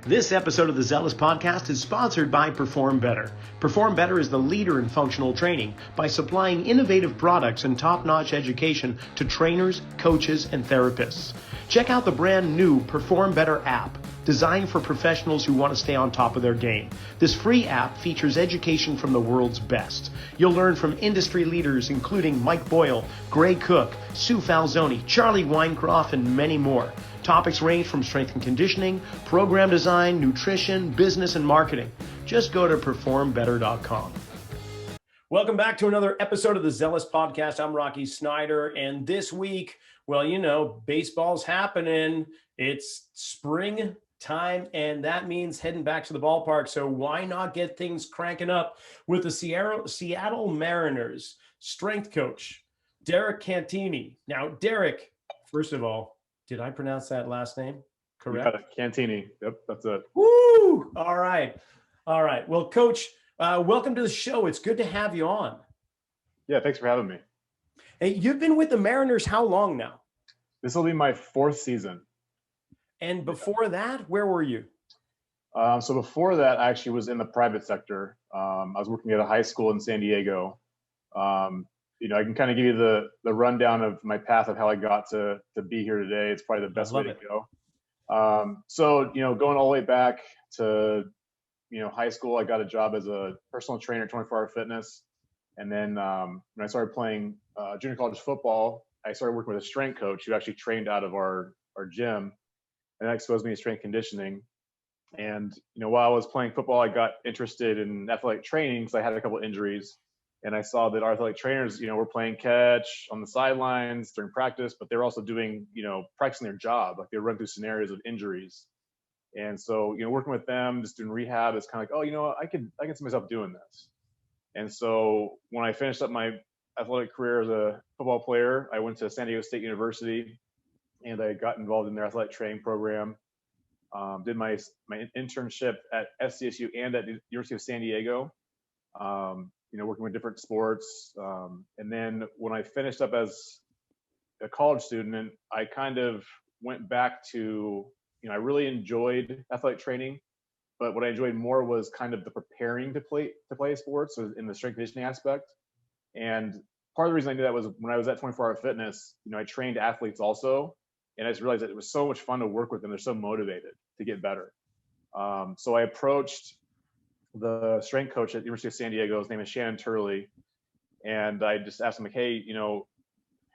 This episode of the Zelos podcast is sponsored by Perform Better. Perform Better is the leader in functional training by supplying innovative products and top-notch education to trainers, coaches, and therapists. Check out the brand new Perform Better app, designed for professionals who want to stay on top of their game. This free app features education from the world's best. You'll learn from industry leaders including Mike Boyle, Gray Cook, Sue Falzoni, Charlie Weingroff, and many more. Topics range from strength and conditioning, program design, nutrition, business, and marketing. Just go to performbetter.com. Welcome back to another episode of the Zealous Podcast. I'm Rocky Snyder, and this week, well, you know, baseball's happening. It's springtime, and that means heading back to the ballpark. So why not get things cranking up with the Seattle Mariners strength coach, Derek Cantieni. Now, Derek, first of all, did I pronounce that last name correct? Cantieni. Yep, that's it. Woo! All right. All right. Well, Coach, welcome to the show. It's good to have you on. Yeah, thanks for having me. Hey, you've been with the Mariners how long now? This will be my fourth season. And before that, where were you? So before that, I actually was in the private sector. I was working at a high school in San Diego. I can kind of give you the rundown of my path of how I got to be here today. It's probably the best way to go. So going all the way back to, high school, I got a job as a personal trainer at 24 Hour Fitness. And then when I started playing junior college football, I started working with a strength coach who actually trained out of our gym, and that exposed me to strength conditioning. And, while I was playing football, I got interested in athletic training because I had a couple of injuries. And I saw that our athletic trainers, were playing catch on the sidelines during practice, but they're also doing, practicing their job. Like they run through scenarios of injuries. And so, working with them, just doing rehab, it's kind of like, I can see myself doing this. And so when I finished up my athletic career as a football player, I went to San Diego State University and I got involved in their athletic training program. Did my internship at SDSU and at the University of San Diego. Working with different sports. And then when I finished up as a college student, I kind of went back to, I really enjoyed athletic training, but what I enjoyed more was kind of the preparing to play sports, so in the strength conditioning aspect. And part of the reason I did that was when I was at 24 Hour Fitness, I trained athletes also, and I just realized that it was so much fun to work with them. They're so motivated to get better. So I approached the strength coach at the University of San Diego. His name is Shannon Turley. And I just asked him, like, hey,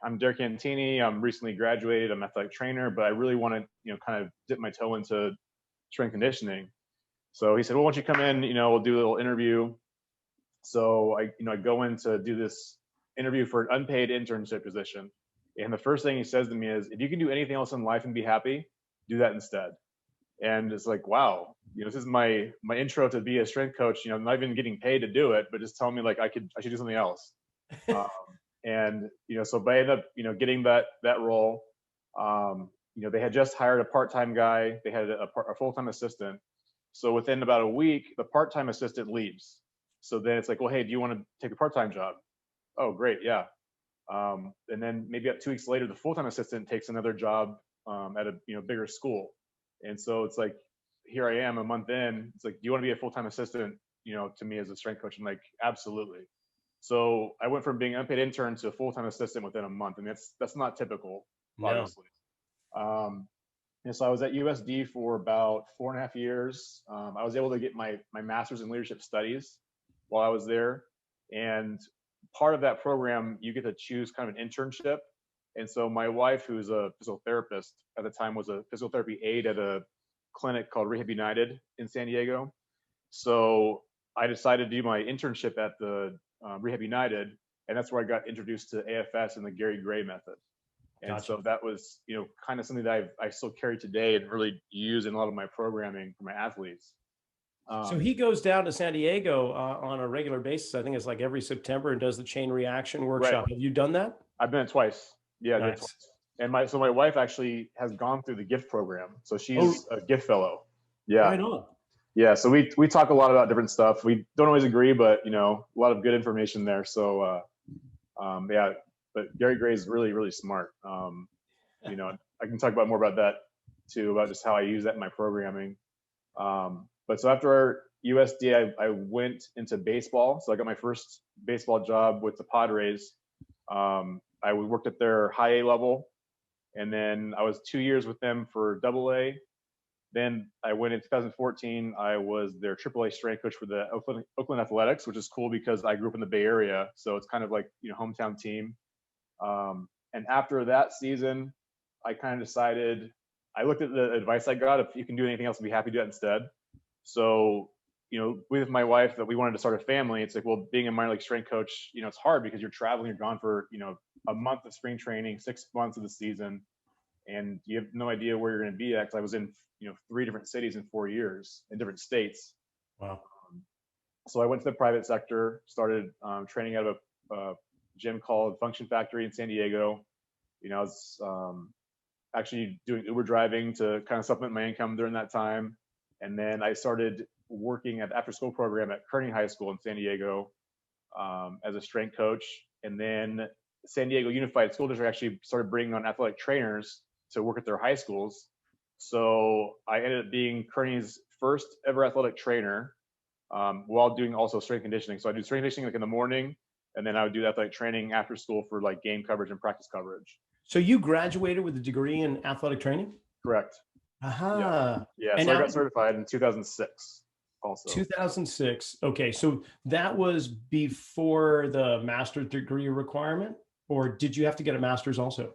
I'm Derek Cantieni. I'm recently graduated. I'm an athletic trainer, but I really want to, kind of dip my toe into strength conditioning. So he said, well, why don't you come in, we'll do a little interview. So I go in to do this interview for an unpaid internship position. And the first thing he says to me is, if you can do anything else in life and be happy, do that instead. And it's like, wow, this is my intro to be a strength coach. I'm not even getting paid to do it, but just telling me like I should do something else. And so I ended up getting that role. They had just hired a part-time guy. They had a full-time assistant. So within about a week, the part-time assistant leaves. So then it's like, well, hey, do you want to take a part-time job? Oh, great, yeah. And then maybe 2 weeks later, the full-time assistant takes another job at a bigger school. And so it's like, here I am a month in. It's like, do you want to be a full-time assistant, to me as a strength coach? I'm like, absolutely. So I went from being an unpaid intern to a full-time assistant within a month. And that's not typical, obviously. And so I was at USD for about 4.5 years. I was able to get my master's in leadership studies while I was there. And part of that program, you get to choose kind of an internship. And so my wife, who's a physical therapist at the time, was a physical therapy aide at a clinic called Rehab United in San Diego. So I decided to do my internship at the Rehab United, and that's where I got introduced to AFS and the Gary Gray method. And gotcha. So that was, kind of something that I still carry today and really use in a lot of my programming for my athletes. So he goes down to San Diego on a regular basis. I think it's like every September, and does the chain reaction workshop. Right. Have you done that? I've been twice. Yeah, nice. Twice. And my wife actually has gone through the GIFT program, so she's a GIFT fellow. Yeah. Right on. Yeah, so we talk a lot about different stuff. We don't always agree, but a lot of good information there. So yeah, but Gary Gray is really, really smart. I can talk about more about that too, about just how I use that in my programming. But so after our USD, I went into baseball. So I got my first baseball job with the Padres. I worked at their high A level, and then I was 2 years with them for double A. Then I went in 2014. I was their AAA strength coach for the Oakland Athletics, which is cool because I grew up in the Bay Area, so it's kind of like hometown team. And after that season, I kind of decided. I looked at the advice I got. If you can do anything else, I'd be happy to do that instead. So with my wife, that we wanted to start a family. It's like, well, being a minor league strength coach, it's hard because you're traveling. You're gone for a month of spring training, 6 months of the season, and you have no idea where you're going to be at. Because I was in 3 different cities in 4 years in different states. Wow. So I went to the private sector, started training out of a gym called Function Factory in San Diego. I was actually doing Uber driving to kind of supplement my income during that time. And then I started working at the after school program at Kearney High School in San Diego as a strength coach. And then San Diego Unified School District actually started bringing on athletic trainers to work at their high schools. So I ended up being Kearney's first ever athletic trainer while doing also strength conditioning. So I do strength conditioning like in the morning, and then I would do athletic training after school for like game coverage and practice coverage. So you graduated with a degree in athletic training? Correct. Aha. Yeah. So I got certified in 2006 also. 2006. Okay. So that was before the master's degree requirement, or did you have to get a master's also?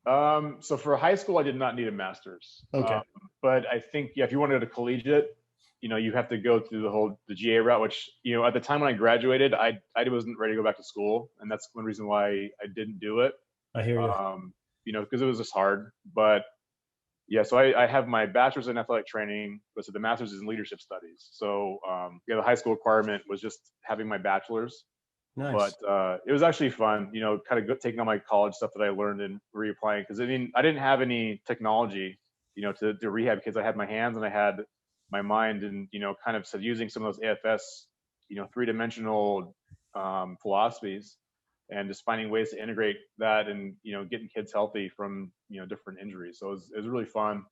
So for high school, I did not need a master's. Okay. But I think, if you wanted a collegiate, you have to go through the GA route, which, at the time when I graduated, I wasn't ready to go back to school. And that's one reason why I didn't do it. I hear you. Because it was just hard. But yeah, so I have my bachelor's in athletic training, but so the master's is in leadership studies. So the high school requirement was just having my bachelor's. Nice. But it was actually fun, kind of taking all my college stuff that I learned and reapplying. Because I didn't have any technology, to rehab kids. I had my hands and I had my mind, and kind of using some of those AFS, 3-dimensional philosophies, and just finding ways to integrate that and getting kids healthy from different injuries. So it was really fun.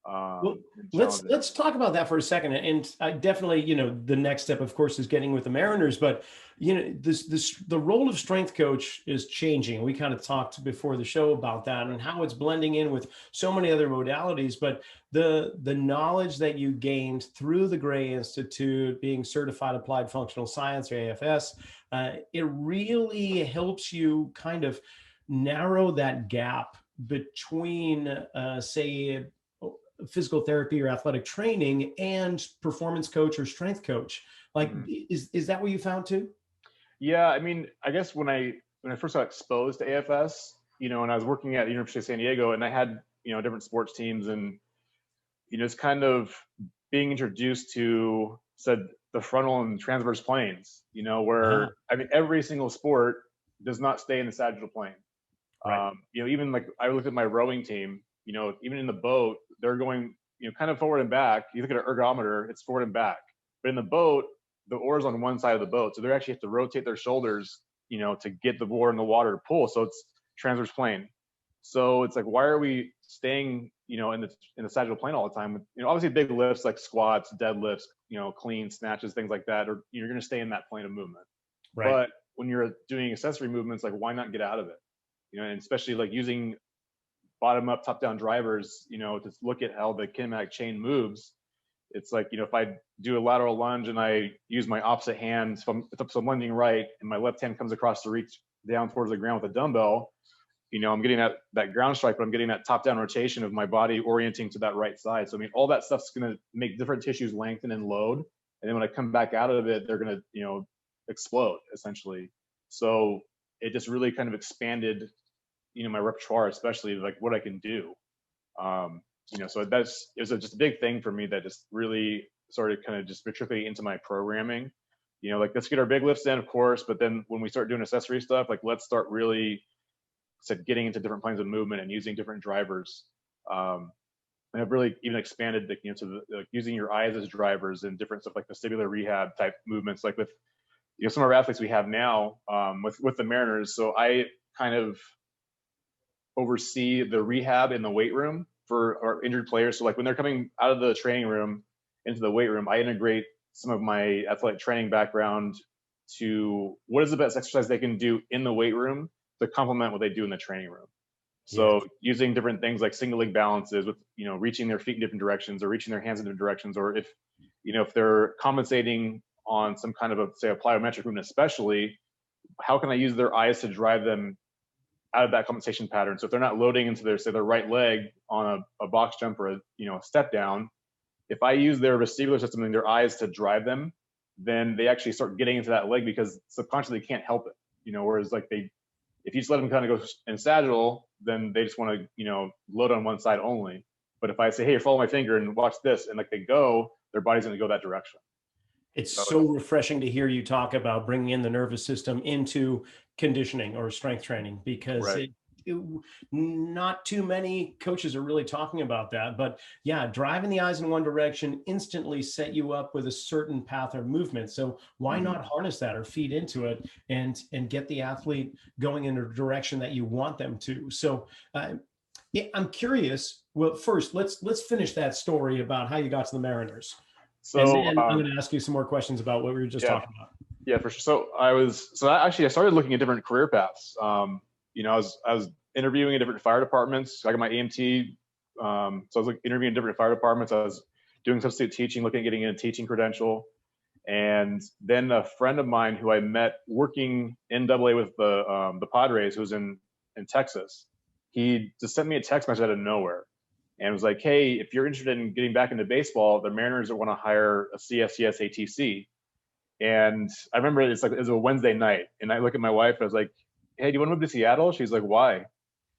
Well, let's talk about that for a second. And I definitely, the next step, of course, is getting with the Mariners. But the role of strength coach is changing. We kind of talked before the show about that and how it's blending in with so many other modalities. But the knowledge that you gained through the Gray Institute, being certified applied functional science or AFS, it really helps you kind of narrow that gap between, say, physical therapy or athletic training and performance coach or strength coach. Like, is that what you found too? Yeah, I guess when I first got exposed to AFS, and I was working at the University of San Diego, and I had different sports teams, and it's kind of being introduced to the frontal and transverse planes, where every single sport does not stay in the sagittal plane. Right. Even like I looked at my rowing team, even in the boat, they're going, kind of forward and back. You look at an ergometer, it's forward and back. But in the boat, the oar's on one side of the boat. So they actually have to rotate their shoulders, to get the oar in the water to pull. So it's transverse plane. So it's like, why are we staying, in the sagittal plane all the time? Obviously big lifts like squats, deadlifts, clean snatches, things like that, or you're going to stay in that plane of movement. Right. But when you're doing accessory movements, like why not get out of it? And especially like using bottom up, top down drivers, to look at how the kinematic chain moves. It's like, if I do a lateral lunge and I use my opposite hand, so I'm lunging right and my left hand comes across to reach down towards the ground with a dumbbell, I'm getting that ground strike, but I'm getting that top down rotation of my body orienting to that right side. So, all that stuff's going to make different tissues lengthen and load. And then when I come back out of it, they're going to, explode essentially. So it just really kind of expanded my repertoire, especially like what I can do. So it was just a big thing for me that just really started kind of just matriculating into my programming. Like let's get our big lifts in, of course, but then when we start doing accessory stuff, like let's start really getting into different planes of movement and using different drivers. And I've really even expanded to using your eyes as drivers and different stuff like vestibular rehab type movements, like with some of our athletes we have now with the Mariners. So I kind of oversee the rehab in the weight room for our injured players. So like when they're coming out of the training room, into the weight room, I integrate some of my athletic training background to what is the best exercise they can do in the weight room to complement what they do in the training room. Yes. So using different things like single leg balances with, reaching their feet in different directions or reaching their hands in different directions, or if they're compensating on some kind of say a plyometric movement, especially, how can I use their eyes to drive them out of that compensation pattern? So if they're not loading into their right leg on a box jump or a step down, if I use their vestibular system and their eyes to drive them, then they actually start getting into that leg because subconsciously they can't help it. Whereas like if you just let them kind of go in sagittal, then they just want to, load on one side only. But if I say, hey, follow my finger and watch this, and like they go, their body's going to go that direction. It's so refreshing to hear you talk about bringing in the nervous system into conditioning or strength training, because right. Not too many coaches are really talking about that. But yeah, driving the eyes in one direction instantly set you up with a certain path or movement. So why not harness that or feed into it and get the athlete going in a direction that you want them to? So yeah, I'm curious. Well, first, let's finish that story about how you got to the Mariners. So and then I'm going to ask you some more questions about what we were just talking about. Yeah, for sure. So I started looking at different career paths. I was interviewing in different fire departments. I got my EMT. So I was like interviewing in different fire departments. I was doing substitute teaching, looking at getting a teaching credential. And then a friend of mine who I met working in AA with the Padres, who was in Texas, he just sent me a text message out of nowhere. And was like, hey, if you're interested in getting back into baseball, the Mariners want to hire a CSCS ATC. And I remember it was a Wednesday night. And I look at my wife, and I was like, hey, do you want to move to Seattle? She's like, why?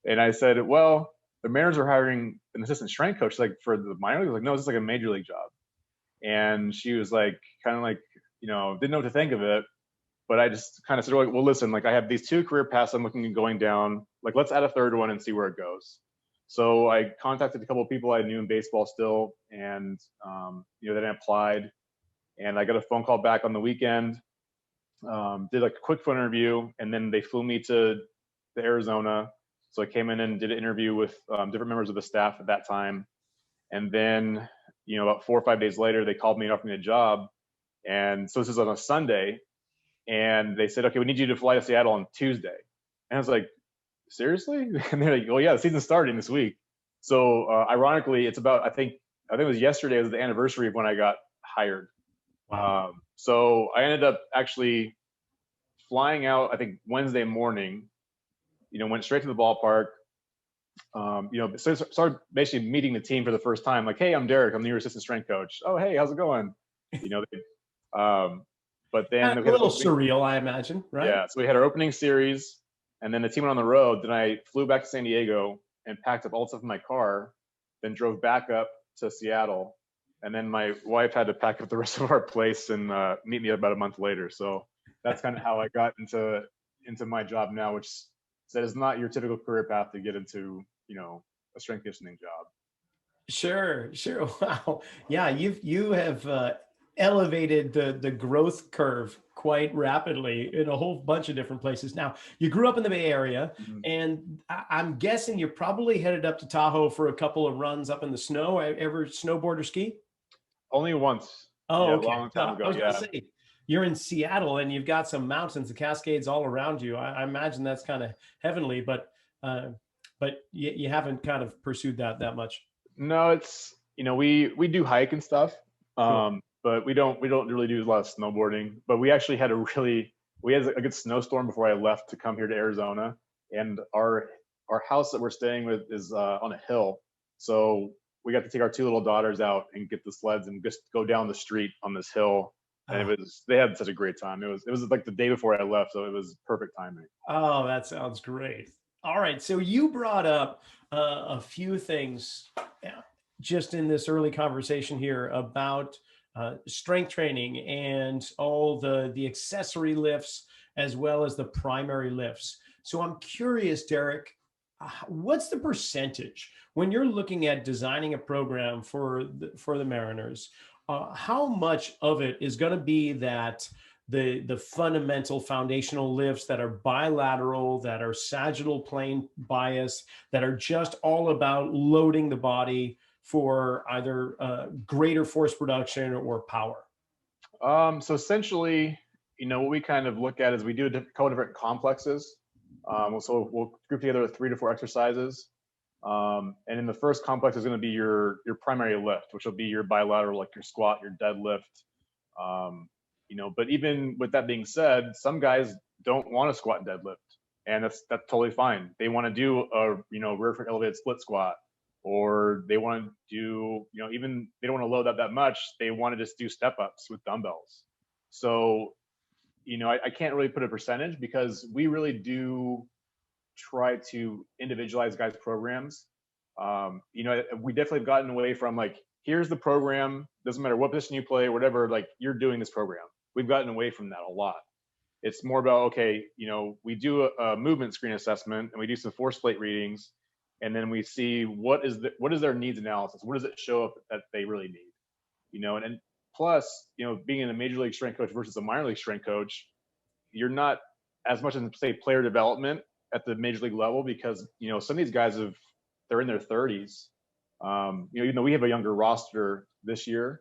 And I said, well, the Mariners are hiring an assistant strength coach, like for the minor league. I was like, no, this is like a major league job. And she was like, kind of like, didn't know what to think of it. But I just kind of said, well, listen, like I have these two career paths I'm looking at going down. Like, let's add a third one and see where it goes. So I contacted a couple of people I knew in baseball still, and then I applied, and I got a phone call back on the weekend. Did like a quick phone interview, and then they flew me to Arizona. So I came in and did an interview with different members of the staff at that time, and then about 4 or 5 days later, they called me and offered me a job. And so this is on a Sunday, and they said, okay, we need you to fly to Seattle on Tuesday. And I was like, seriously? And they're like, oh yeah, the season's starting this week. So ironically, it's about, I think it was yesterday was the anniversary of when I got hired. Wow. So I ended up actually flying out, I think Wednesday morning, went straight to the ballpark, so started basically meeting the team for the first time. Like, hey, I'm Derek. I'm the new assistant strength coach. Oh, hey, how's it going? But then a little surreal, I imagine, right? Yeah. So we had our opening series, and then the team went on the road. Then I flew back to San Diego and packed up all the stuff in my car, then drove back up to Seattle. And then my wife had to pack up the rest of our place and meet me about a month later. So that's kind of how I got into my job now, which is not your typical career path to get into, a strength conditioning job. Sure. Wow. Yeah, you have elevated the growth curve quite rapidly in a whole bunch of different places. Now, you grew up in the Bay Area, and I'm guessing you're probably headed up to Tahoe for a couple of runs up in the snow. Ever snowboard or ski? Only once. Oh, yeah, okay. A long time ago. I was going to say, you're in Seattle and you've got some mountains, the Cascades all around you. I imagine that's kind of heavenly, but you haven't kind of pursued that much. No, it's we do hike and stuff, Cool. but we don't really do a lot of snowboarding. But we actually had a good snowstorm before I left to come here to Arizona, and our house that we're staying with is on a hill, so we got to take our two little daughters out and get the sleds and just go down the street on this hill. And they had such a great time. It was like the day before I left, so it was perfect timing. Oh, that sounds great. All right, so you brought up a few things just in this early conversation here about strength training and all the accessory lifts as well as the primary lifts. So I'm curious, Derek, what's the percentage when you're looking at designing a program for the Mariners? How much of it is going to be that the fundamental foundational lifts that are bilateral, that are sagittal plane bias, that are just all about loading the body for either greater force production or power? So essentially, what we kind of look at is we do a couple different complexes. So we'll group together 3 to 4 exercises. And in the first complex is going to be your primary lift, which will be your bilateral, like your squat, your deadlift. But even with that being said, some guys don't want to squat and deadlift, and that's totally fine. They want to do a rear foot elevated split squat, or they want to do even they don't want to load up that much. They want to just do step ups with dumbbells. So I can't really put a percentage because we really do try to individualize guys' programs. We definitely have gotten away from like, here's the program, doesn't matter what position you play, whatever, like you're doing this program. We've gotten away from that a lot. It's more about, okay, we do a movement screen assessment and we do some force plate readings, and then we see what is their needs analysis. What does it show up that they really need? And plus, being a major league strength coach versus a minor league strength coach, you're not as much in, say, player development at the major league level, because some of these guys they're in their 30s. Even though we have a younger roster this year,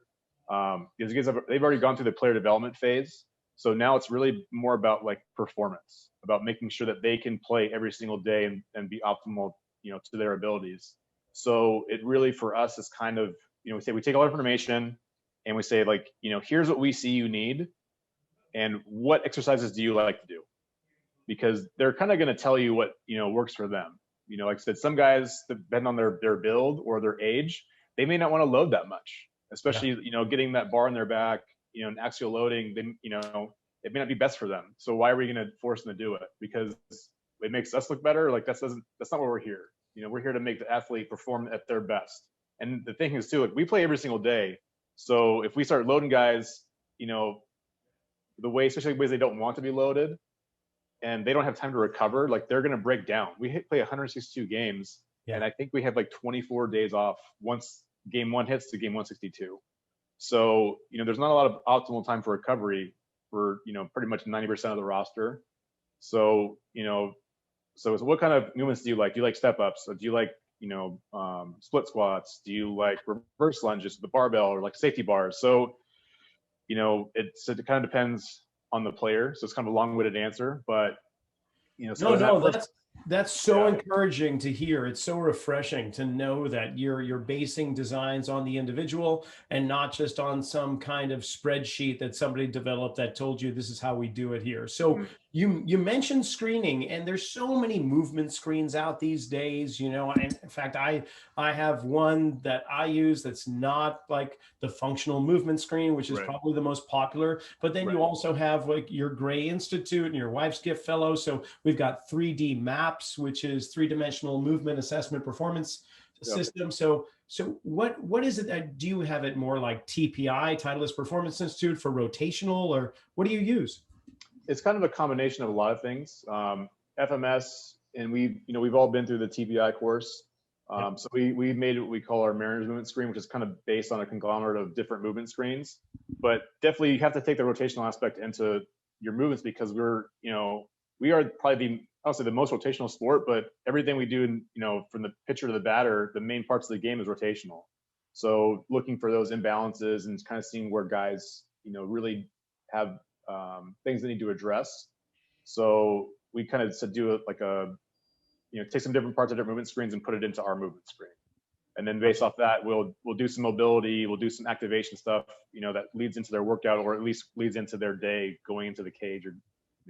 these guys they've already gone through the player development phase. So now it's really more about like performance, about making sure that they can play every single day and be optimal, to their abilities. So it really, for us, is kind of, we take a lot of information and we say, like, here's what we see you need, and what exercises do you like to do? Because they're kind of going to tell you what works for them. Like I said, some guys, depending on their build or their age, they may not want to load that much, especially getting that bar in their back, and axial loading. It may not be best for them. So why are we going to force them to do it? Because it makes us look better. Like that's not what we're here. We're here to make the athlete perform at their best. And the thing is too, like, we play every single day. So if we start loading guys, especially ways they don't want to be loaded, and they don't have time to recover, like they're going to break down. We play 162 games, and I think we have like 24 days off once game 1 hits to game 162. So, there's not a lot of optimal time for recovery for, pretty much 90% of the roster. So, so what kind of movements do you like? Do you like step ups? Or do you like, split squats? Do you like reverse lunges with the barbell, or like safety bars? So, it kind of depends on the player. So it's kind of a long-winded answer, but that's so encouraging to hear. It's so refreshing to know that you're basing designs on the individual and not just on some kind of spreadsheet that somebody developed that told you this is how we do it here. So you mentioned screening, and there's so many movement screens out these days, and in fact, I have one that I use that's not like the functional movement screen, which is probably the most popular, but then you also have like your Gray Institute and your Wife's Gift Fellow. So we've got 3D Maps, which is 3-dimensional movement assessment performance system. So what is it that, do you have it more like TPI, Titleist Performance Institute, for rotational, or what do you use? It's kind of a combination of a lot of things. FMS, and we've all been through the TPI course. So we made what we call our Mariner's movement screen, which is kind of based on a conglomerate of different movement screens. But definitely you have to take the rotational aspect into your movements, because we are probably the most rotational sport, but everything we do, from the pitcher to the batter, the main parts of the game is rotational. So looking for those imbalances and kind of seeing where guys, really have things they need to address. So we kind of do it like take some different parts of different movement screens and put it into our movement screen. And then based off that, we'll do some mobility, we'll do some activation stuff, that leads into their workout, or at least leads into their day going into the cage, or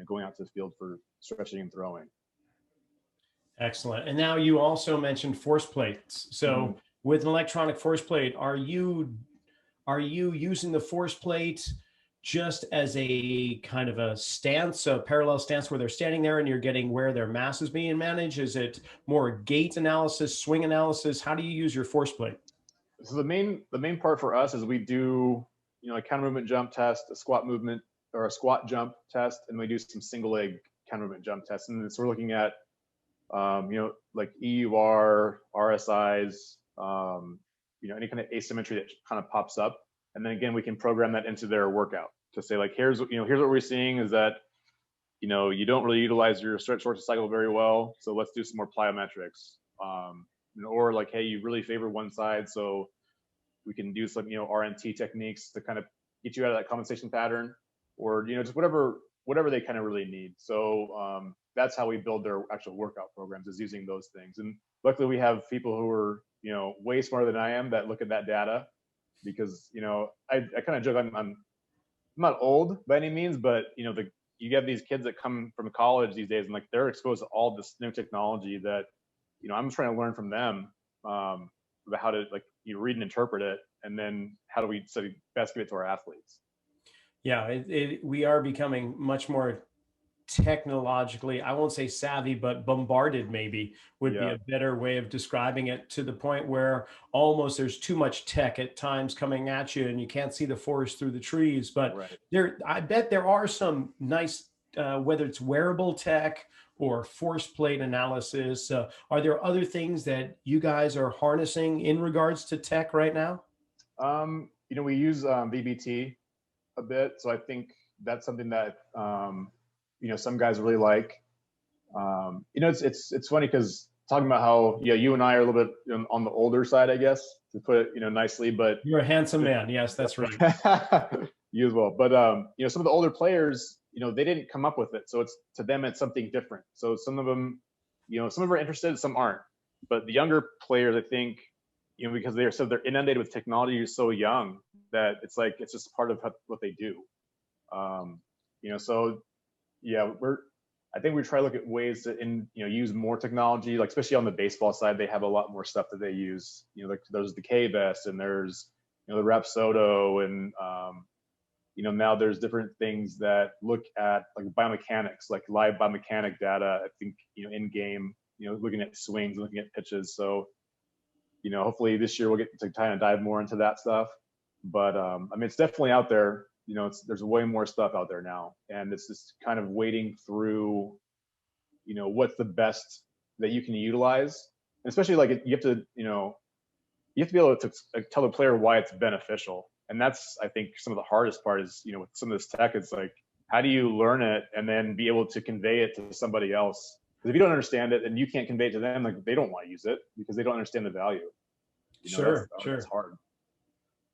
going out to the field for stretching and throwing. Excellent. And now you also mentioned force plates. So with an electronic force plate, are you using the force plate just as a kind of a stance, a parallel stance where they're standing there and you're getting where their mass is being managed? Is it more gait analysis, swing analysis? How do you use your force plate? So the main part for us is we do, a counter movement jump test, a squat movement or a squat jump test, and we do some single leg counter movement jump tests. And so we're looking at, like EUR, RSIs, any kind of asymmetry that kind of pops up. And then again, we can program that into their workout to say, like, here's what we're seeing is that, you don't really utilize your stretch source cycle very well. So let's do some more plyometrics. or like, hey, you really favor one side, so we can do some, RNT techniques to kind of get you out of that compensation pattern, or, just whatever they kind of really need. So that's how we build their actual workout programs, is using those things. And luckily we have people who are, way smarter than I am that look at that data, because, I kind of joke, I'm not old by any means, but you have these kids that come from college these days, and like they're exposed to all this new technology that, I'm trying to learn from them, about how to, like, you read and interpret it, and then how do we best give it to our athletes. Yeah, we are becoming much more technologically, I won't say savvy, but bombarded maybe would be a better way of describing it, to the point where almost there's too much tech at times coming at you and you can't see the forest through the trees. But I bet there are some nice, whether it's wearable tech or force plate analysis. Are there other things that you guys are harnessing in regards to tech right now? We use VBT a bit, so I think that's something that some guys really like. It's funny because talking about how you and I are a little bit on the older side, I guess, to put it nicely. But you're a handsome man. Yes, that's right. You as well. But some of the older players, they didn't come up with it, so to them it's something different. So some of them, some of them are interested, some aren't. But the younger players, I think, because they're inundated with technology so young, that it's like it's just part of what they do. So yeah, I think we try to look at ways to use more technology, like especially on the baseball side, they have a lot more stuff that they use. Like there's the K-Vest, and there's the Rapsodo, and now there's different things that look at like biomechanics, like live biomechanic data. I think in game, looking at swings, looking at pitches. So hopefully this year we'll get to kind of dive more into that stuff. But I mean, it's definitely out there. There's way more stuff out there now, and it's just kind of wading through, what's the best that you can utilize. And especially like you have to be able to tell the player why it's beneficial. And that's, I think, some of the hardest part is, with some of this tech, it's like, how do you learn it and then be able to convey it to somebody else? Because if you don't understand it and you can't convey it to them, like they don't want to use it because they don't understand the value. Sure. That's hard.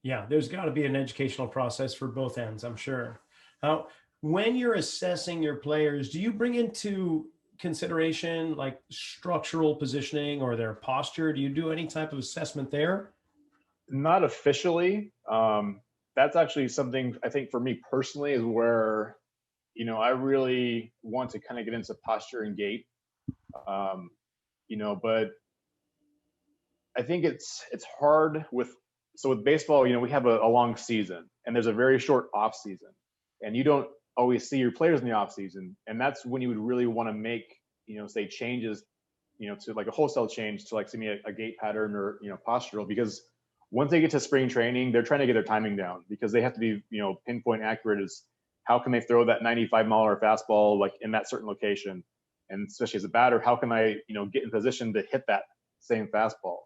Yeah, there's got to be an educational process for both ends, I'm sure. Now, when you're assessing your players, do you bring into consideration like structural positioning or their posture? Do you do any type of assessment there? Not officially. That's actually something I think for me personally is where, I really want to kind of get into posture and gait. But I think it's hard with baseball, we have a long season, and there's a very short off season, and you don't always see your players in the off season. And that's when you would really want to make, say changes, to like a wholesale change to like a gait pattern or, postural, because once they get to spring training, they're trying to get their timing down because they have to be, pinpoint accurate as how can they throw that 95-mile-an-hour fastball like in that certain location. And especially as a batter, how can I, get in position to hit that same fastball?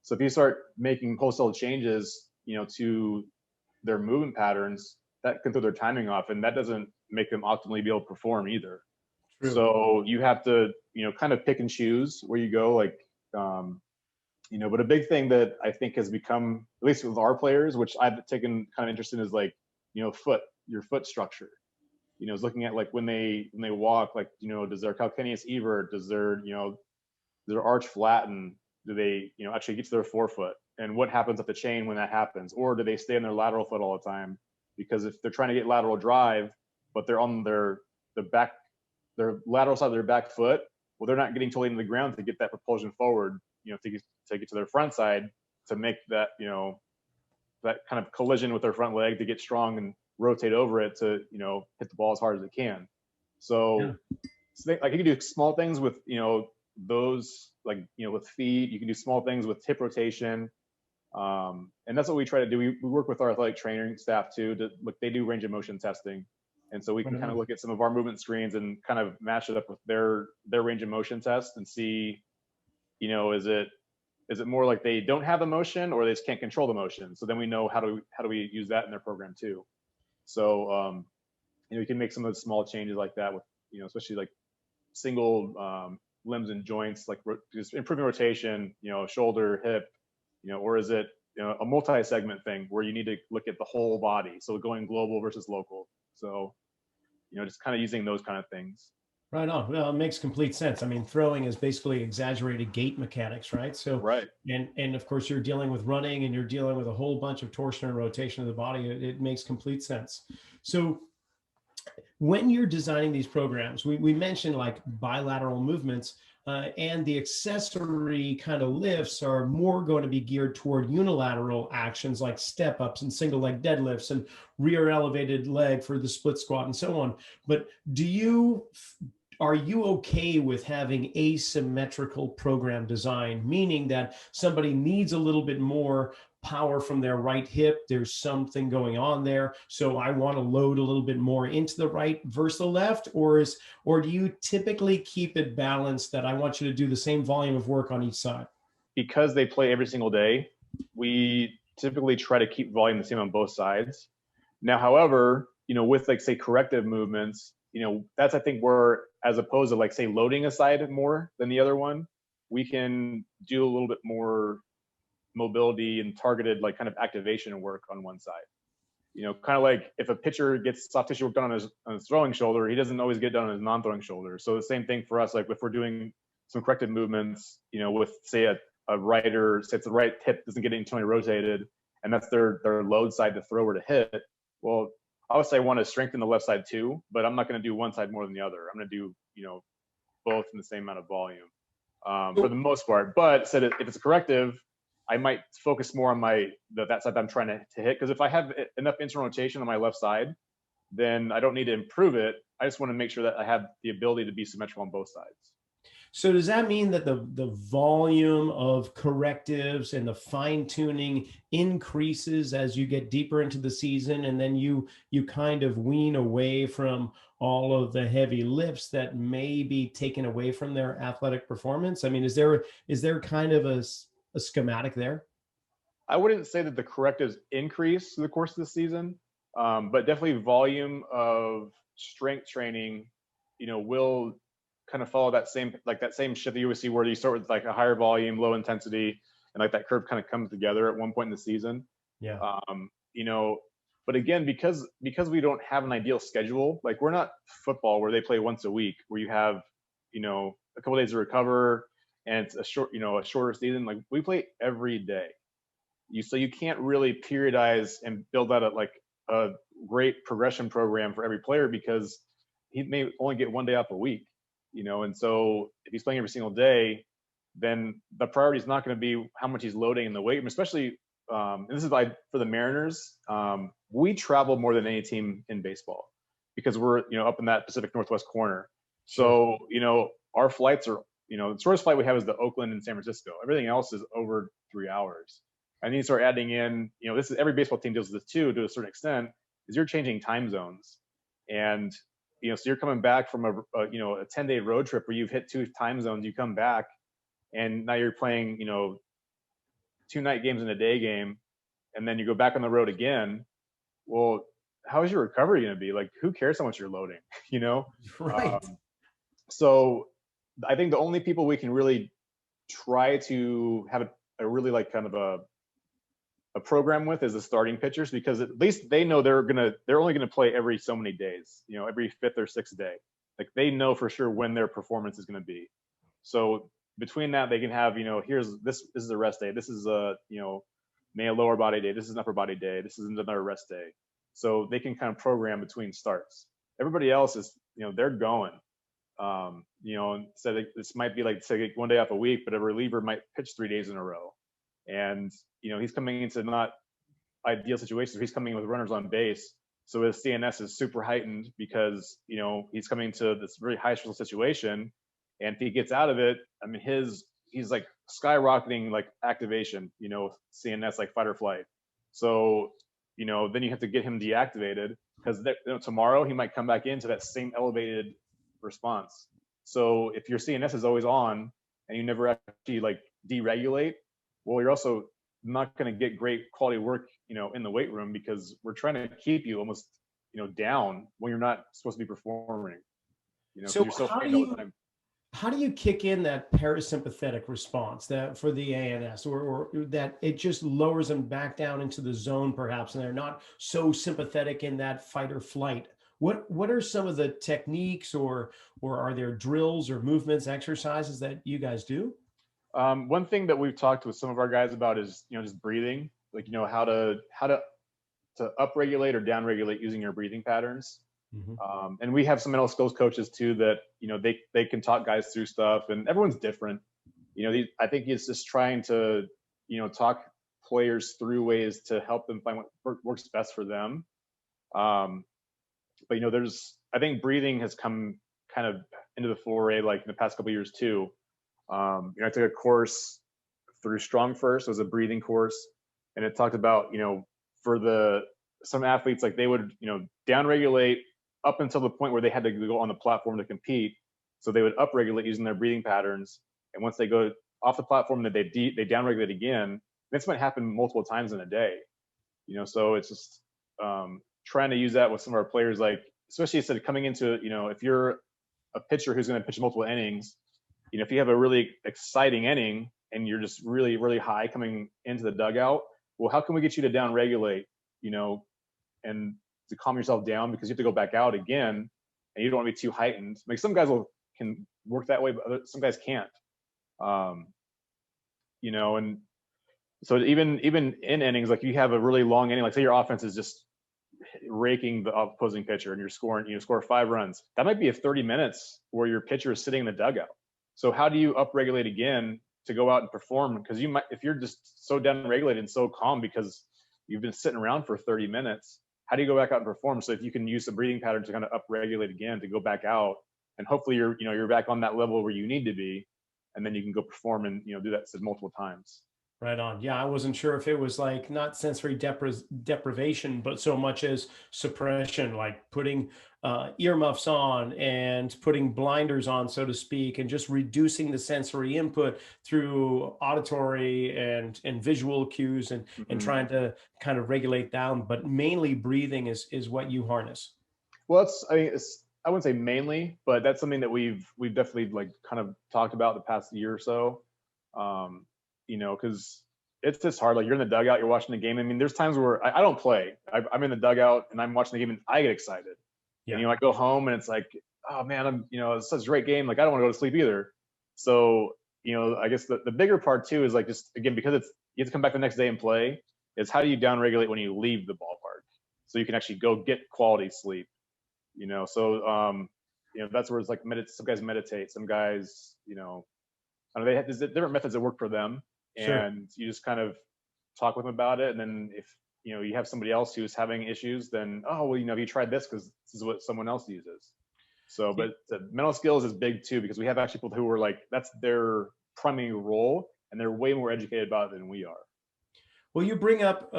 So if you start making wholesale changes, to their movement patterns, that can throw their timing off, and that doesn't make them optimally be able to perform either. True. So you have to, kind of pick and choose where you go, like, but a big thing that I think has become, at least with our players, which I've taken kind of interest in, is like, your foot structure. Is looking at like when they walk, like, does their calcaneus evert, does their arch flatten? Do they, actually get to their forefoot? And what happens at the chain when that happens? Or do they stay on their lateral foot all the time? Because if they're trying to get lateral drive, but they're on their lateral side of their back foot, well, they're not getting totally into the ground to get that propulsion forward, to get to their front side, to make that, that kind of collision with their front leg to get strong and rotate over it to, hit the ball as hard as it can. So, like you can do small things with, those, like, with feet. You can do small things with hip rotation. And that's what we try to do. We work with our athletic training staff too, they do range of motion testing. And so we can kind of look at some of our movement screens and kind of match it up with their range of motion test and see, is it more like they don't have the motion or they just can't control the motion? So then we know how do we use that in their program too. So, you can make some of the small changes like that with, especially like single, limbs and joints, like just improving rotation, shoulder, hip, or is it a multi-segment thing where you need to look at the whole body? So going global versus local. So, just kind of using those kind of things. Right on. Well, it makes complete sense. I mean, throwing is basically exaggerated gait mechanics, right? So, right. And of course, you're dealing with running and you're dealing with a whole bunch of torsion and rotation of the body. It makes complete sense. So, when you're designing these programs, we mentioned like bilateral movements, and the accessory kind of lifts are more going to be geared toward unilateral actions like step ups and single leg deadlifts and rear elevated leg for the split squat and so on. But are you okay with having asymmetrical program design, meaning that somebody needs a little bit more power from their right hip? There's something going on there, so I want to load a little bit more into the right versus the left, or do you typically keep it balanced that I want you to do the same volume of work on each side? Because they play every single day, we typically try to keep volume the same on both sides. Now, however, with like say corrective movements, that's I think where, as opposed to like say loading a side more than the other one, we can do a little bit more mobility and targeted like kind of activation work on one side. Kind of like if a pitcher gets soft tissue work done on his throwing shoulder, he doesn't always get done on his non-throwing shoulder. So the same thing for us, like if we're doing some corrective movements, with say a righter, say it's the right hip doesn't get internally rotated, and that's their load side to throw or to hit. Well, obviously I want to strengthen the left side too, but I'm not going to do one side more than the other. I'm going to do, both in the same amount of volume for the most part. But said if it's a corrective, I might focus more on that side that I'm trying to hit. Because if I have enough internal rotation on my left side, then I don't need to improve it. I just want to make sure that I have the ability to be symmetrical on both sides. So does that mean that the volume of correctives and the fine tuning increases as you get deeper into the season, and then you kind of wean away from all of the heavy lifts that may be taken away from their athletic performance? I mean, is there kind of a schematic there? I wouldn't say that the correctives increase through the course of the season, but definitely volume of strength training, will kind of follow that same shift that you would see where you start with like a higher volume, low intensity, and like that curve kind of comes together at one point in the season. Yeah. But again, because we don't have an ideal schedule, like we're not football where they play once a week, where you have, a couple of days to recover and it's a shorter season. Like we play every day. So you can't really periodize and build out a great progression program for every player because he may only get one day off a week. And so if he's playing every single day, then the priority is not going to be how much he's loading in the weight room, especially, and this is like for the Mariners, we travel more than any team in baseball because we're, up in that Pacific Northwest corner. So, our flights are, the shortest flight we have is the Oakland and San Francisco. Everything else is over 3 hours. And then you start adding in, this is every baseball team deals with this too, to a certain extent, is you're changing time zones. And so you're coming back from a 10-day road trip where you've hit 2 time zones. You come back, and now you're playing 2 night games and a day game, and then you go back on the road again. Well, how is your recovery going to be? Like, who cares how much you're loading? Right. So I think the only people we can really try to have a really like kind of a program with is the starting pitchers, because at least they know they're only gonna play every so many days, every 5th or 6th day. Like they know for sure when their performance is gonna be. So between that, they can have, this is a rest day, this is a maybe a lower body day, this is an upper body day, this is another rest day. So they can kind of program between starts. Everybody else is, they're going. So this might be like say 1 day off a week, but a reliever might pitch 3 days in a row. And, he's coming into not ideal situations. He's coming in with runners on base. So his CNS is super heightened because, he's coming to this very high stress situation. And if he gets out of it, I mean, he's like skyrocketing like activation, CNS like fight or flight. So, then you have to get him deactivated because tomorrow he might come back into that same elevated response. So if your CNS is always on and you never actually like deregulate, well, you're also not going to get great quality work, in the weight room because we're trying to keep you almost, down when you're not supposed to be performing. So you're still how do you kick in that parasympathetic response that for the ANS, or that it just lowers them back down into the zone perhaps, and they're not so sympathetic in that fight or flight? What are some of the techniques, or are there drills or movements, exercises that you guys do? One thing that we've talked with some of our guys about is, just breathing, like, how to upregulate or downregulate using your breathing patterns. Mhm. And we have some mental skills coaches too that, they can talk guys through stuff, and everyone's different. I think it's just trying to, talk players through ways to help them find what works best for them. But I think breathing has come kind of into the foray like in the past couple of years too. I took a course through Strong First. It was a breathing course, and it talked about, for some athletes, like they would, downregulate up until the point where they had to go on the platform to compete. So they would upregulate using their breathing patterns, and once they go off the platform, that they downregulate again. This might happen multiple times in a day. So it's just trying to use that with some of our players, like especially instead of coming into, if you're a pitcher who's going to pitch multiple innings, if you have a really exciting inning and you're just really, really high coming into the dugout, well, how can we get you to downregulate, and to calm yourself down, because you have to go back out again and you don't want to be too heightened. Like some guys can work that way, but some guys can't. And so even in innings, like you have a really long inning, like say your offense is just raking the opposing pitcher and you're scoring, score 5 runs. That might be a 30 minutes where your pitcher is sitting in the dugout. So how do you upregulate again to go out and perform? Because you might, if you're just so downregulated and so calm because you've been sitting around for 30 minutes, how do you go back out and perform? So if you can use the breathing pattern to kind of upregulate again, to go back out, and hopefully you're back on that level where you need to be, and then you can go perform and do that multiple times. Right on. Yeah, I wasn't sure if it was like not sensory deprivation, but so much as suppression, like putting earmuffs on and putting blinders on, so to speak, and just reducing the sensory input through auditory and visual cues, and Mm-hmm. trying to kind of regulate down. But mainly breathing is what you harness. Well, I wouldn't say mainly, but that's something that we've definitely like kind of talked about the past year or so. Because it's just hard. Like you're in the dugout, you're watching the game. I mean, there's times where I don't play. I'm in the dugout and I'm watching the game and I get excited. Yeah. And I go home and it's like, oh man, it's such a great game. Like I don't want to go to sleep either. So I guess the bigger part too is like just again, because you have to come back the next day and play. Is how do you downregulate when you leave the ballpark, so you can actually go get quality sleep. So that's where it's like some guys meditate, some guys I don't know, there's different methods that work for them. Sure. And you just kind of talk with them about it. And then if you have somebody else who's having issues, then have you tried this, because this is what someone else uses. So but the mental skills is big too, because we have actually people who are like that's their primary role and they're way more educated about it than we are. Well, you bring up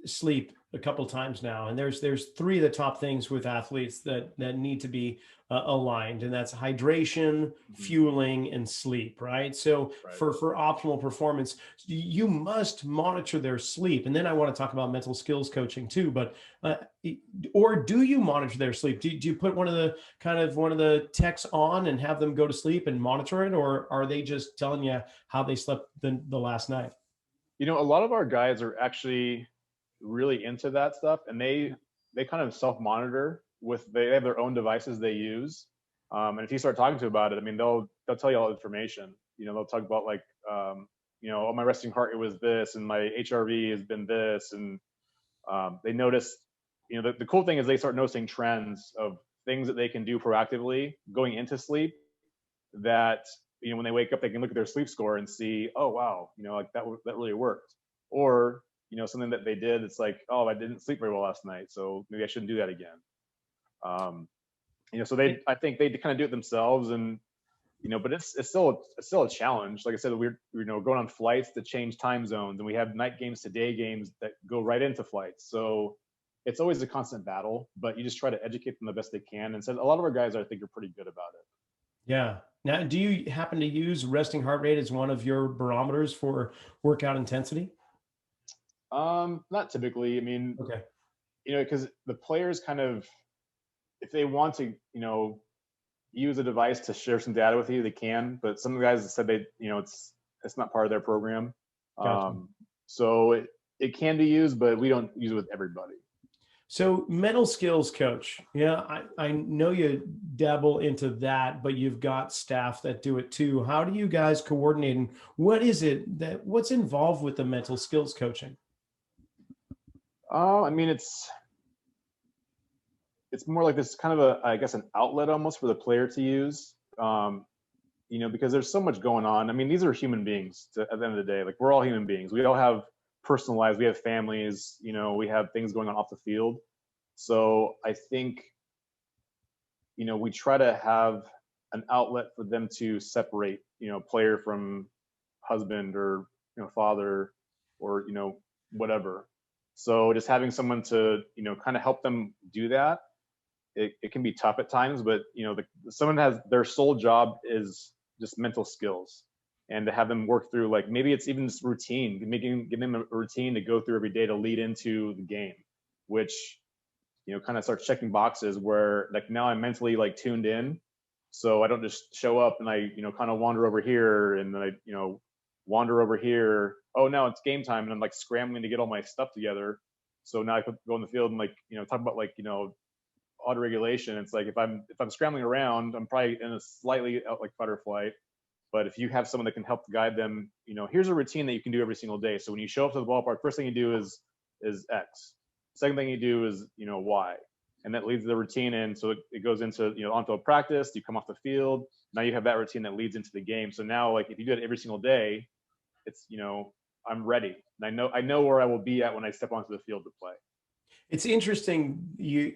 sleep a couple times now, and there's 3 of the top things with athletes that need to be aligned, and that's hydration, Mm-hmm. fueling, and sleep. Right. So Right. for optimal performance, you must monitor their sleep, and then I want to talk about mental skills coaching too. But or do you monitor their sleep? Do you put one of the techs on and have them go to sleep and monitor it, or are they just telling you how they slept the last night? A lot of our guys are actually really into that stuff, and they kind of self-monitor they have their own devices they use. And if you start talking to them about it, I mean, they'll tell you all the information. They'll talk about like, oh, my resting heart rate was this, and my HRV has been this, and they notice. The cool thing is they start noticing trends of things that they can do proactively going into sleep. That when they wake up, they can look at their sleep score and see, oh wow, like that really worked. Or something that they did, it's like, oh, I didn't sleep very well last night, so maybe I shouldn't do that again. So I think they kind of do it themselves, and but it's still a challenge. Like I said, we're going on flights to change time zones, and we have night games to day games that go right into flights. So it's always a constant battle, but you just try to educate them the best they can. And so a lot of our guys, I think, are pretty good about it. Yeah. Now, do you happen to use resting heart rate as one of your barometers for workout intensity? Not typically. I mean, Okay. because the players kind of, if they want to, use a device to share some data with you, they can. But some guys said they, it's not part of their program. Gotcha. So it can be used, but we don't use it with everybody. So mental skills coach, yeah, I know you dabble into that, but you've got staff that do it too. How do you guys coordinate, and what's involved with the mental skills coaching? I mean, it's more like this kind of I guess, an outlet almost for the player to use. Because there's so much going on. I mean, these are human beings at the end of the day. Like, we're all human beings. We all have personal lives. We have families. We have things going on off the field. So I think, we try to have an outlet for them to separate, player from husband, or, father, or, whatever. So just having someone to, kind of help them do that, it can be tough at times, but, someone has their sole job is just mental skills, and to have them work through, like, maybe it's even just routine, giving them a routine to go through every day to lead into the game, which, kind of starts checking boxes where, like, now I'm mentally, like, tuned in. So I don't just show up and I, kind of wander over here, and then I, wander over here. Oh, now it's game time, and I'm like scrambling to get all my stuff together. So now I could go in the field and, like, talk about, like, auto regulation. It's like, if I'm scrambling around, I'm probably in a slightly like fight or flight. But if you have someone that can help guide them, here's a routine that you can do every single day. So when you show up to the ballpark, first thing you do is X. Second thing you do is, Y. And that leads the routine in. So it goes into, onto a practice, you come off the field. Now you have that routine that leads into the game. So now, like, if you do it every single day, it's, I'm ready. And I know where I will be at when I step onto the field to play. It's interesting.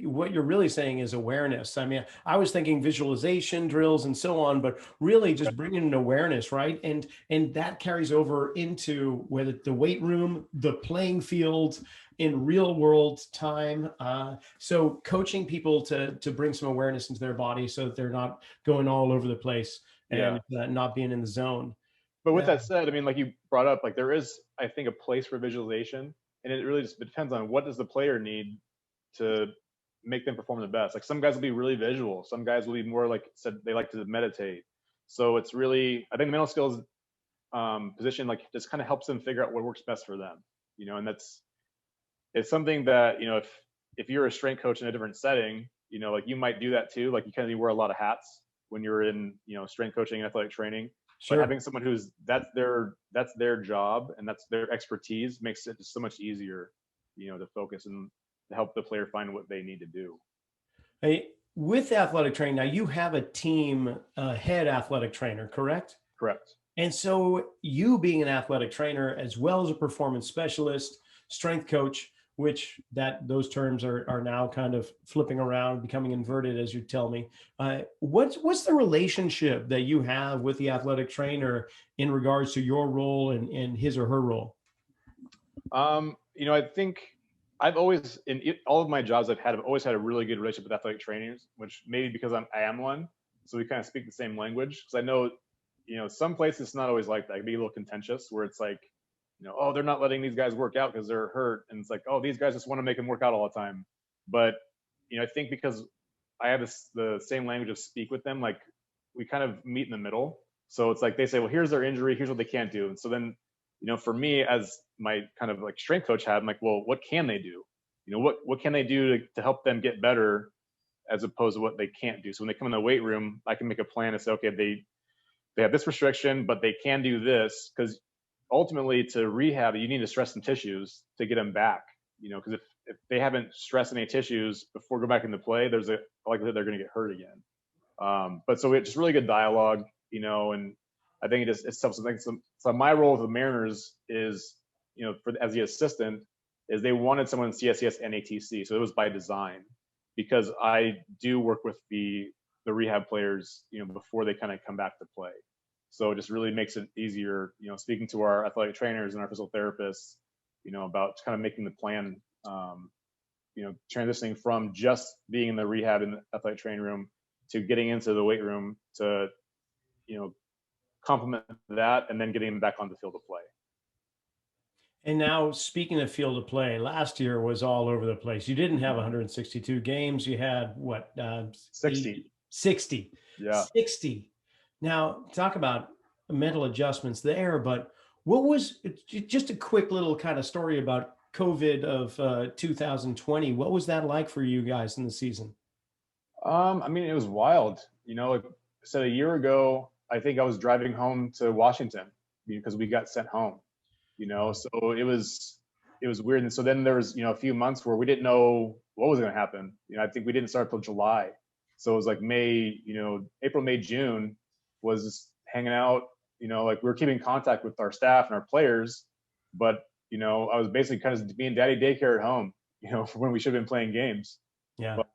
What you're really saying is awareness. I mean, I was thinking visualization drills and so on, but really just bringing an awareness, right? And that carries over into whether the weight room, the playing field, in real world time. So coaching people to bring some awareness into their body so that they're not going all over the place and not being in the zone. But with that said, I mean, like you brought up, like, there is, I think, a place for visualization, and it really just depends on what does the player need to make them perform the best. Like, some guys will be really visual, some guys will be more, like said, they like to meditate. So it's really, I think, mental skills position, like, just kind of helps them figure out what works best for them. And it's something that, if you're a strength coach in a different setting, like, you might do that too. Like, you kind of wear a lot of hats when you're in, strength coaching and athletic training. But Sure. having someone who's that's their job and that's their expertise makes it just so much easier, to focus and to help the player find what they need to do. Hey, with athletic training, now you have a team head athletic trainer, correct? Correct. And so you being an athletic trainer, as well as a performance specialist, strength coach, which those terms are now kind of flipping around, becoming inverted, as you tell me. What's the relationship that you have with the athletic trainer in regards to your role and his or her role? I think I've always, all of my jobs I've always had a really good relationship with athletic trainers, which maybe because I am one, so we kind of speak the same language. Because I know, some places it's not always like that. It can be a little contentious, where it's like, oh, they're not letting these guys work out because they're hurt, and it's like, oh, these guys just want to make them work out all the time. But I think because I have the same language of speak with them, like, we kind of meet in the middle. So it's like, they say, well, here's their injury, here's what they can't do, and so then, for me, as my kind of like strength coach had, I'm like, well, what can they do? What can they do to help them get better, as opposed to what they can't do? So when they come in the weight room, I can make a plan and say, okay, they have this restriction, but they can do this, because ultimately, to rehab, you need to stress some tissues to get them back. Because if they haven't stressed any tissues before go back into play, there's a likelihood they're going to get hurt again. But so it's just really good dialogue, and I think it's something. So my role with the Mariners is, as the assistant, is they wanted someone in CSCS and ATC, so it was by design, because I do work with the rehab players, before they kind of come back to play. So it just really makes it easier, speaking to our athletic trainers and our physical therapists, about kind of making the plan, transitioning from just being in the rehab in the athletic training room to getting into the weight room to, complement that, and then getting them back on the field of play. And now, speaking of field of play, last year was all over the place. You didn't have 162 games. You had what? 60. 60. Yeah. 60. Now, talk about mental adjustments there, but what was just a quick little kind of story about COVID of 2020? What was that like for you guys in the season? I mean, it was wild. Like I said, a year ago, I think I was driving home to Washington because we got sent home. So it was weird. And so then there was a few months where we didn't know what was going to happen. I think we didn't start till July, so it was like May, April, May, June was hanging out. Like we were keeping contact with our staff and our players, but I was basically kind of being daddy daycare at home. When we should have been playing games. Yeah. But,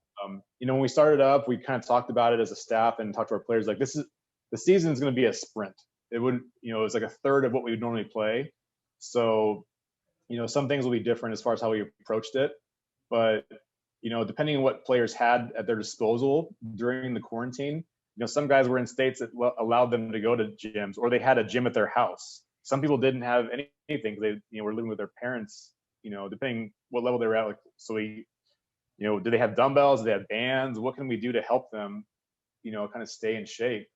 when we started up, we kind of talked about it as a staff and talked to our players like the season is going to be a sprint. It wouldn't, it was like a third of what we would normally play. So, some things will be different as far as how we approached it, but depending on what players had at their disposal during the quarantine, some guys were in states that allowed them to go to gyms, or they had a gym at their house. Some people didn't have anything. They were living with their parents, depending what level they were at. Like, so we, do they have dumbbells? Do they have bands? What can we do to help them, kind of stay in shape?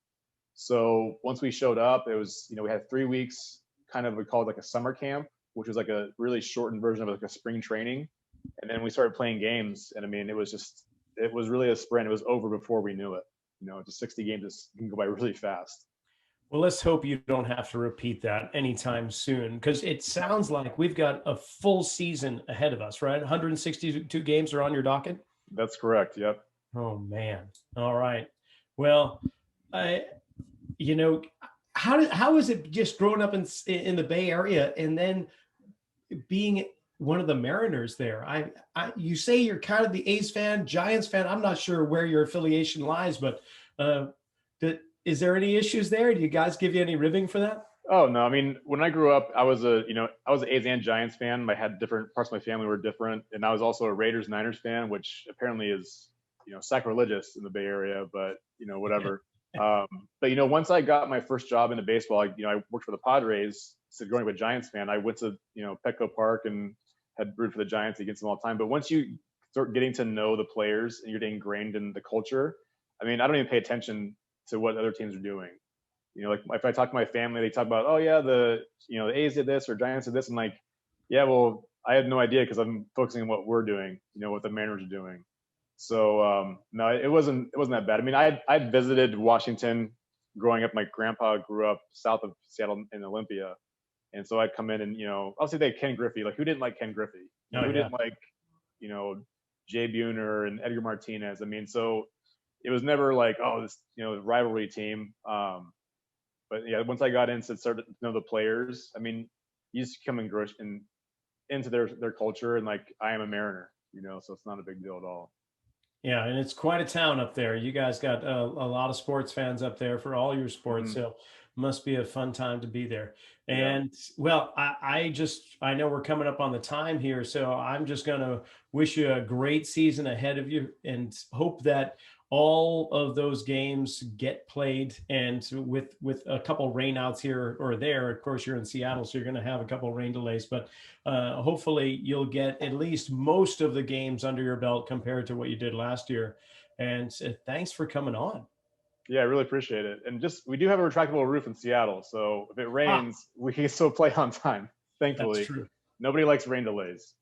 So once we showed up, it was, we had 3 weeks, kind of, we called like a summer camp, which was like a really shortened version of like a spring training. And then we started playing games. And I mean, it was really a sprint. It was over before we knew it. Just 60 games can go by really fast. Well, let's hope you don't have to repeat that anytime soon, because it sounds like we've got a full season ahead of us, right? 162 games are on your docket? That's correct. Yep. Oh, man. All right. Well, how is it just growing up in the Bay Area and then being one of the Mariners there? You say you're kind of the A's fan, Giants fan. I'm not sure where your affiliation lies, but is there any issues there? Do you guys give you any ribbing for that? Oh no, I mean, when I grew up, I was an A's and Giants fan. I had different parts of my family were different, and I was also a Raiders Niners fan, which apparently is sacrilegious in the Bay Area, but whatever. But once I got my first job into baseball, I worked for the Padres. So growing up a Giants fan, I went to Petco Park and had rooted for the Giants against them all the time. But once you start getting to know the players and you're ingrained in the culture, I mean, I don't even pay attention to what other teams are doing. Like if I talk to my family, they talk about, oh yeah, the A's did this or Giants did this. I'm like, yeah, well, I had no idea because I'm focusing on what we're doing, what the Mariners are doing. So no, it wasn't that bad. I mean, I visited Washington growing up. My grandpa grew up south of Seattle in Olympia, and so I'd come in and I'll say that Ken Griffey. Like, who didn't like Ken Griffey? Who didn't like Jay Buhner and Edgar Martinez? I mean, so it was never like, oh, this rivalry team. But yeah, once I got into started to know the players, I mean, you just come into their culture, and like, I am a Mariner, so it's not a big deal at all. Yeah, and it's quite a town up there. You guys got a lot of sports fans up there for all your sports, so must be a fun time to be there. And well, I know we're coming up on the time here, so I'm just going to wish you a great season ahead of you and hope that all of those games get played, and with a couple rainouts here or there. Of course, you're in Seattle, so you're going to have a couple rain delays, but hopefully you'll get at least most of the games under your belt compared to what you did last year. And thanks for coming on. Yeah, I really appreciate it. And we do have a retractable roof in Seattle, so if it rains, we can still play on time. Thankfully, that's true. Nobody likes rain delays.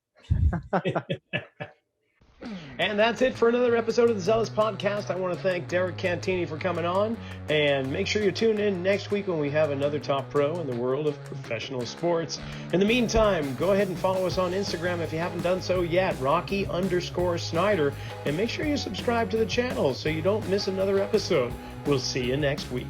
And that's it for another episode of the Zelos Podcast. I want to thank Derek Cantieni for coming on, and make sure you tune in next week when we have another top pro in the world of professional sports. In the meantime, go ahead and follow us on Instagram if you haven't done so yet, Rocky_Snyder, and make sure you subscribe to the channel so you don't miss another episode. We'll see you next week.